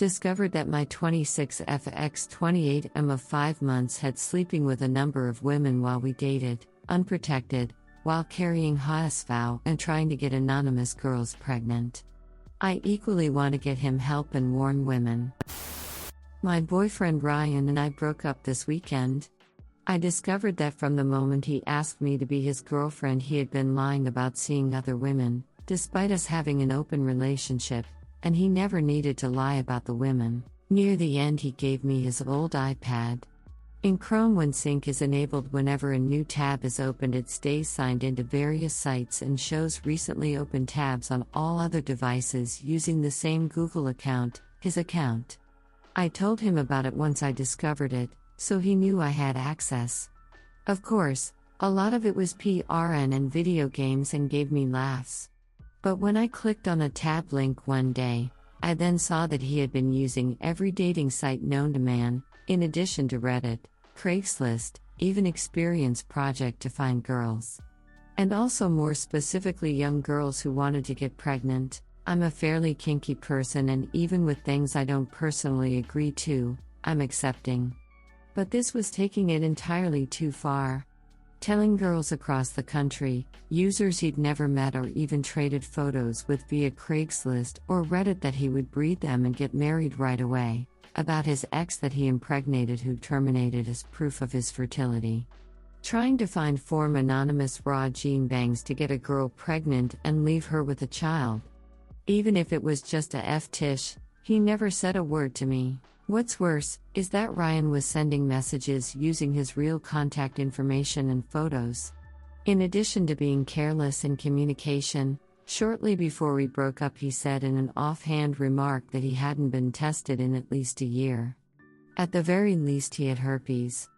Discovered that my 26FX28M of 5 months had sleeping with a number of women while we dated, unprotected, while carrying HSV and trying to get anonymous girls pregnant. I equally want to get him help and warn women. My boyfriend Ryan and I broke up this weekend. I discovered that from the moment he asked me to be his girlfriend, he had been lying about seeing other women, despite us having an open relationship, and he never needed to lie about the women. Near the end, he gave me his old iPad. In Chrome, when sync is enabled, whenever a new tab is opened, it stays signed into various sites and shows recently opened tabs on all other devices using the same Google account, his account. I told him about it once I discovered it, so he knew I had access. Of course, a lot of it was PRN and video games and gave me laughs. But when I clicked on a tab link one day, I then saw that he had been using every dating site known to man, in addition to Reddit, Craigslist, even Experience Project to find girls. And also more specifically young girls who wanted to get pregnant. I'm a fairly kinky person, and even with things I don't personally agree to, I'm accepting. But this was taking it entirely too far. Telling girls across the country, users he'd never met or even traded photos with via Craigslist or Reddit, that he would breed them and get married right away, about his ex that he impregnated who terminated as proof of his fertility. Trying to form anonymous raw gene banks to get a girl pregnant and leave her with a child. Even if it was just a F-tish, he never said a word to me. What's worse, is that Ryan was sending messages using his real contact information and photos. In addition to being careless in communication, shortly before we broke up, he said in an offhand remark that he hadn't been tested in at least a year. At the very least, he had herpes.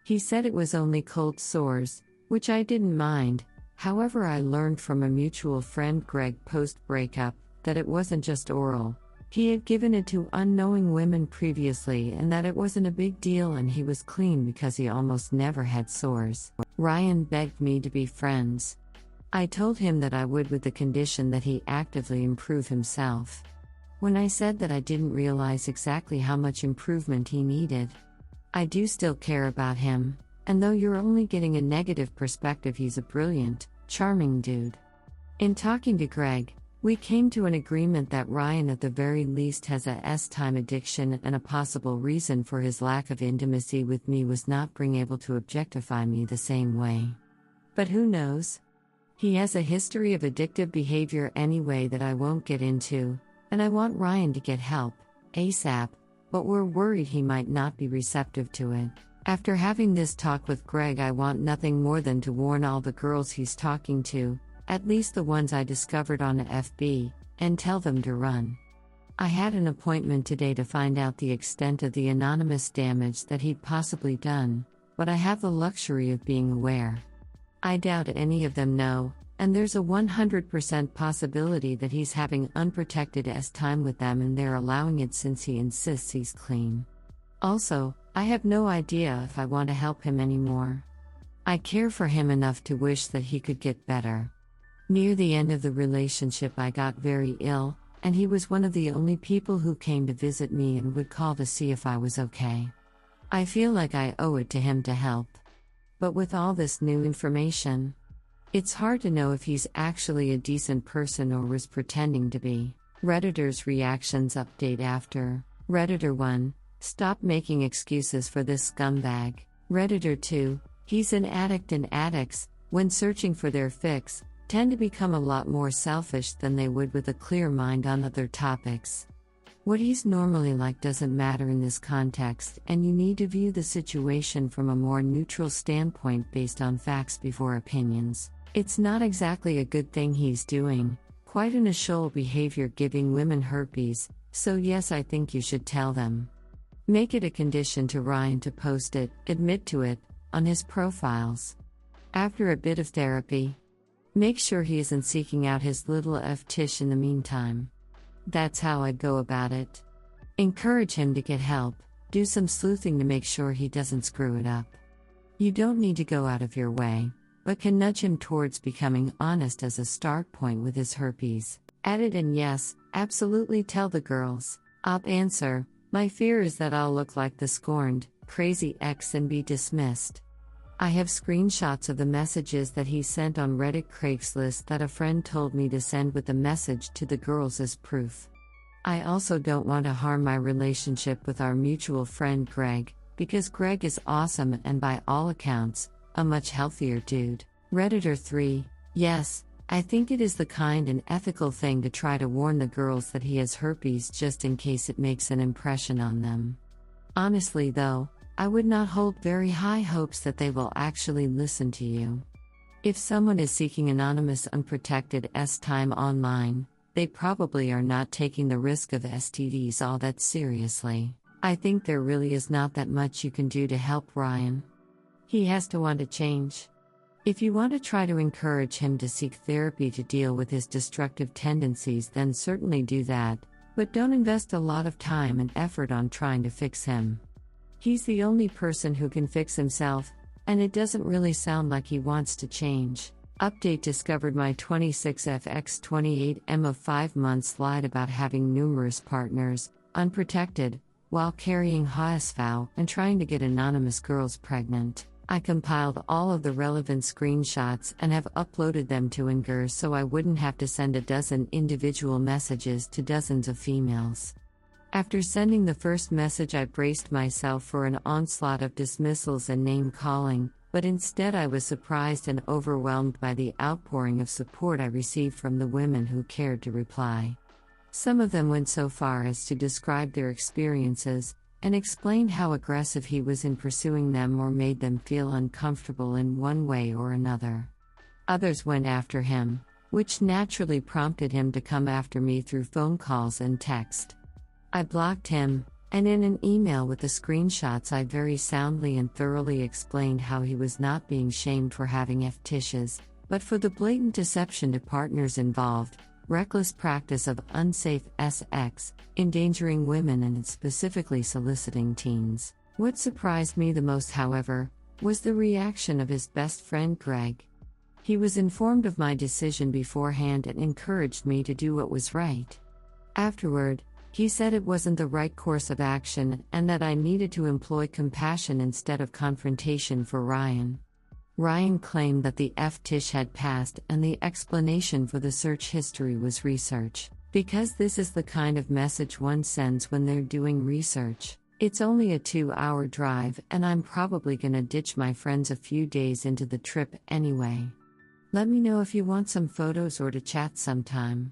He said it was only cold sores, which I didn't mind. However, I learned from a mutual friend, Greg, post-breakup, that it wasn't just oral. He had given it to unknowing women previously, and that it wasn't a big deal, and he was clean because he almost never had sores. Ryan begged me to be friends. I told him that I would, with the condition that he actively improve himself. When I said that, I didn't realize exactly how much improvement he needed. I do still care about him, and though you're only getting a negative perspective, he's a brilliant, charming dude. In talking to Greg, we came to an agreement that Ryan at the very least has a time addiction, and a possible reason for his lack of intimacy with me was not being able to objectify me the same way. But who knows? He has a history of addictive behavior anyway that I won't get into, and I want Ryan to get help, ASAP, but we're worried he might not be receptive to it. After having this talk with Greg, I want nothing more than to warn all the girls he's talking to, at least the ones I discovered on FB, and tell them to run. I had an appointment today to find out the extent of the anonymous damage that he'd possibly done, but I have the luxury of being aware. I doubt any of them know, and there's a 100% possibility that he's having unprotected time with them and they're allowing it since he insists he's clean. Also, I have no idea if I want to help him anymore. I care for him enough to wish that he could get better. Near the end of the relationship, I got very ill, and he was one of the only people who came to visit me and would call to see if I was okay. I feel like I owe it to him to help. But with all this new information, it's hard to know if he's actually a decent person or was pretending to be. Redditor's reactions update after. Redditor 1, stop making excuses for this scumbag. Redditor 2, he's an addict, and addicts, when searching for their fix, tend to become a lot more selfish than they would with a clear mind on other topics. What he's normally like doesn't matter in this context, and you need to view the situation from a more neutral standpoint based on facts before opinions. It's not exactly a good thing he's doing, quite an asshole behavior giving women herpes, so yes, I think you should tell them. Make it a condition to Ryan to post it, admit to it, on his profiles. After a bit of therapy, make sure he isn't seeking out his little F-tish in the meantime. That's how I'd go about it. Encourage him to get help, do some sleuthing to make sure he doesn't screw it up. You don't need to go out of your way, but can nudge him towards becoming honest as a start point with his herpes. Add it, and yes, absolutely tell the girls. Answer: my fear is that I'll look like the scorned, crazy ex and be dismissed. I have screenshots of the messages that he sent on Reddit Craigslist that a friend told me to send with the message to the girls as proof. I also don't want to harm my relationship with our mutual friend Greg, because Greg is awesome and by all accounts, a much healthier dude. Redditor 3: yes, I think it is the kind and ethical thing to try to warn the girls that he has herpes just in case it makes an impression on them. Honestly though, I would not hold very high hopes that they will actually listen to you. If someone is seeking anonymous unprotected time online, they probably are not taking the risk of STDs all that seriously. I think there really is not that much you can do to help Ryan. He has to want to change. If you want to try to encourage him to seek therapy to deal with his destructive tendencies, then certainly do that, but don't invest a lot of time and effort on trying to fix him. He's the only person who can fix himself, and it doesn't really sound like he wants to change. Update: discovered my 26FX28M of 5 months lied about having numerous partners, unprotected, while carrying HSV and trying to get anonymous girls pregnant. I compiled all of the relevant screenshots and have uploaded them to Inger so I wouldn't have to send a dozen individual messages to dozens of females. After sending the first message, I braced myself for an onslaught of dismissals and name-calling, but instead I was surprised and overwhelmed by the outpouring of support I received from the women who cared to reply. Some of them went so far as to describe their experiences, and explained how aggressive he was in pursuing them or made them feel uncomfortable in one way or another. Others went after him, which naturally prompted him to come after me through phone calls and text. I blocked him, and in an email with the screenshots I very soundly and thoroughly explained how he was not being shamed for having fetishes, but for the blatant deception to partners involved, reckless practice of unsafe sex, endangering women and specifically soliciting teens. What surprised me the most, however, was the reaction of his best friend Greg. He was informed of my decision beforehand and encouraged me to do what was right. Afterward, he said it wasn't the right course of action and that I needed to employ compassion instead of confrontation for Ryan. Ryan claimed that the fetish had passed and the explanation for the search history was research. Because this is the kind of message one sends when they're doing research. It's only a 2-hour drive and I'm probably gonna ditch my friends a few days into the trip anyway. Let me know if you want some photos or to chat sometime.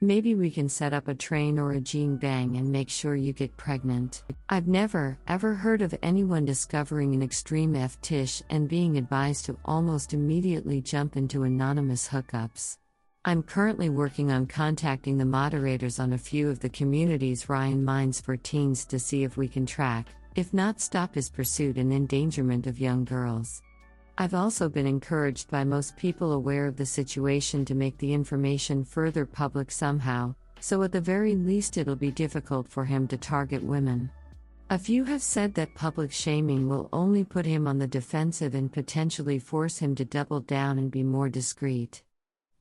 Maybe we can set up a train or a gene bang and make sure you get pregnant. I've never, ever heard of anyone discovering an extreme fetish and being advised to almost immediately jump into anonymous hookups. I'm currently working on contacting the moderators on a few of the communities Ryan mines for teens to see if we can track, if not stop his pursuit and endangerment of young girls. I've also been encouraged by most people aware of the situation to make the information further public somehow, so at the very least it'll be difficult for him to target women. A few have said that public shaming will only put him on the defensive and potentially force him to double down and be more discreet.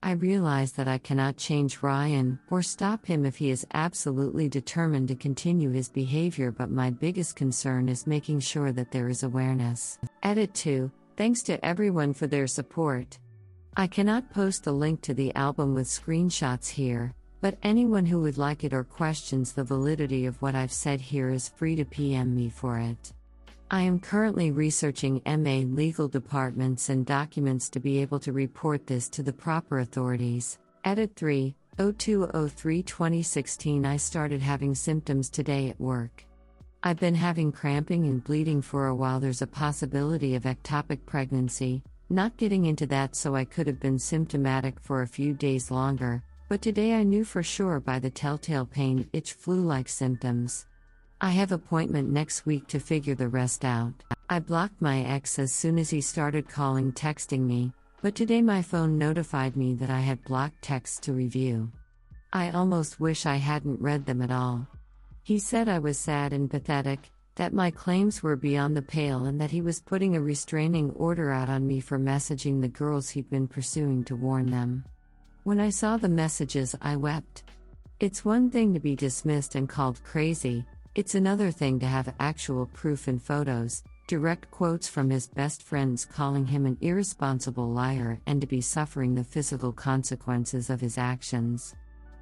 I realize that I cannot change Ryan or stop him if he is absolutely determined to continue his behavior, but my biggest concern is making sure that there is awareness. Edit 2. Thanks to everyone for their support. I cannot post the link to the album with screenshots here, but anyone who would like it or questions the validity of what I've said here is free to PM me for it. I am currently researching MA legal departments and documents to be able to report this to the proper authorities. Edit 3, 02/03/2016. I started having symptoms today at work. I've been having cramping and bleeding for a while. There's a possibility of ectopic pregnancy, not getting into that, so I could have been symptomatic for a few days longer, but today I knew for sure by the telltale pain, itch, flu-like symptoms. I have appointment next week to figure the rest out. I blocked my ex as soon as he started calling, texting me, but today my phone notified me that I had blocked texts to review. I almost wish I hadn't read them at all. He said I was sad and pathetic, that my claims were beyond the pale and that he was putting a restraining order out on me for messaging the girls he'd been pursuing to warn them. When I saw the messages, I wept. It's one thing to be dismissed and called crazy, it's another thing to have actual proof and photos, direct quotes from his best friends calling him an irresponsible liar and to be suffering the physical consequences of his actions.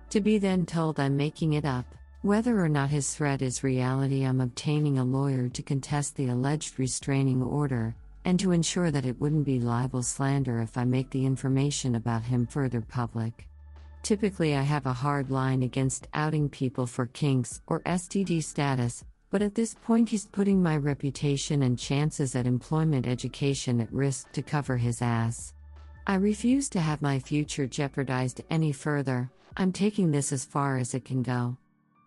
To be then told I'm making it up. Whether or not his threat is reality, I'm obtaining a lawyer to contest the alleged restraining order, and to ensure that it wouldn't be libel slander if I make the information about him further public. Typically I have a hard line against outing people for kinks or STD status, but at this point he's putting my reputation and chances at employment education at risk to cover his ass. I refuse to have my future jeopardized any further. I'm taking this as far as it can go.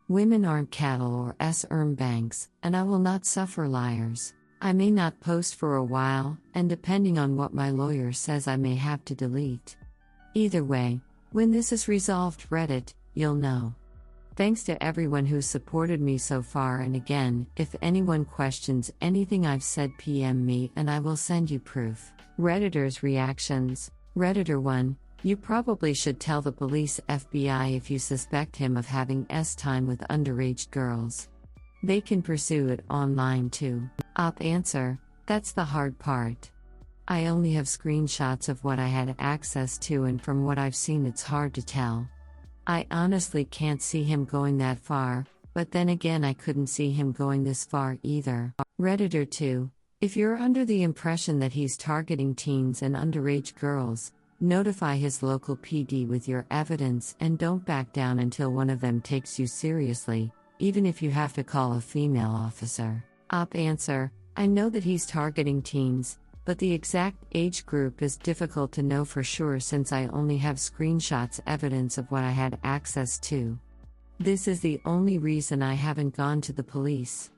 Women aren't cattle or banks, and I will not suffer liars. I may not post for a while, and depending on what my lawyer says I may have to delete. Either way, when this is resolved, Reddit, you'll know. Thanks to everyone who's supported me so far, and again, if anyone questions anything I've said, PM me and I will send you proof. Redditors' reactions. Redditor 1, you probably should tell the police FBI if you suspect him of having time with underage girls. They can pursue it online too. Op answer, that's the hard part. I only have screenshots of what I had access to, and from what I've seen it's hard to tell. I honestly can't see him going that far, but then again I couldn't see him going this far either. Redditor 2, if you're under the impression that he's targeting teens and underage girls, notify his local PD with your evidence and don't back down until one of them takes you seriously, even if you have to call a female officer. Op answer, I know that he's targeting teens, but the exact age group is difficult to know for sure since I only have screenshots evidence of what I had access to. This is the only reason I haven't gone to the police.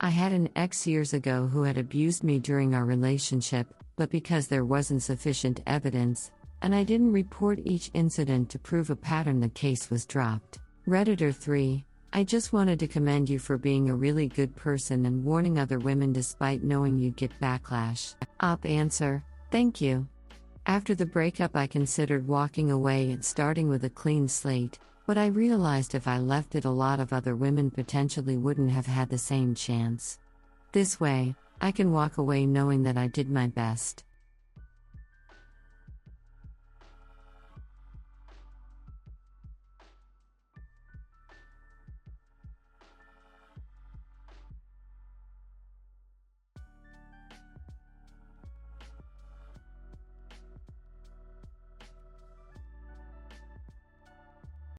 I had an ex years ago who had abused me during our relationship, but because there wasn't sufficient evidence, and I didn't report each incident to prove a pattern, the case was dropped. Redditor 3, I just wanted to commend you for being a really good person and warning other women despite knowing you'd get backlash. Op answer, thank you. After the breakup I considered walking away and starting with a clean slate, but I realized if I left it a lot of other women potentially wouldn't have had the same chance. This way, I can walk away knowing that I did my best.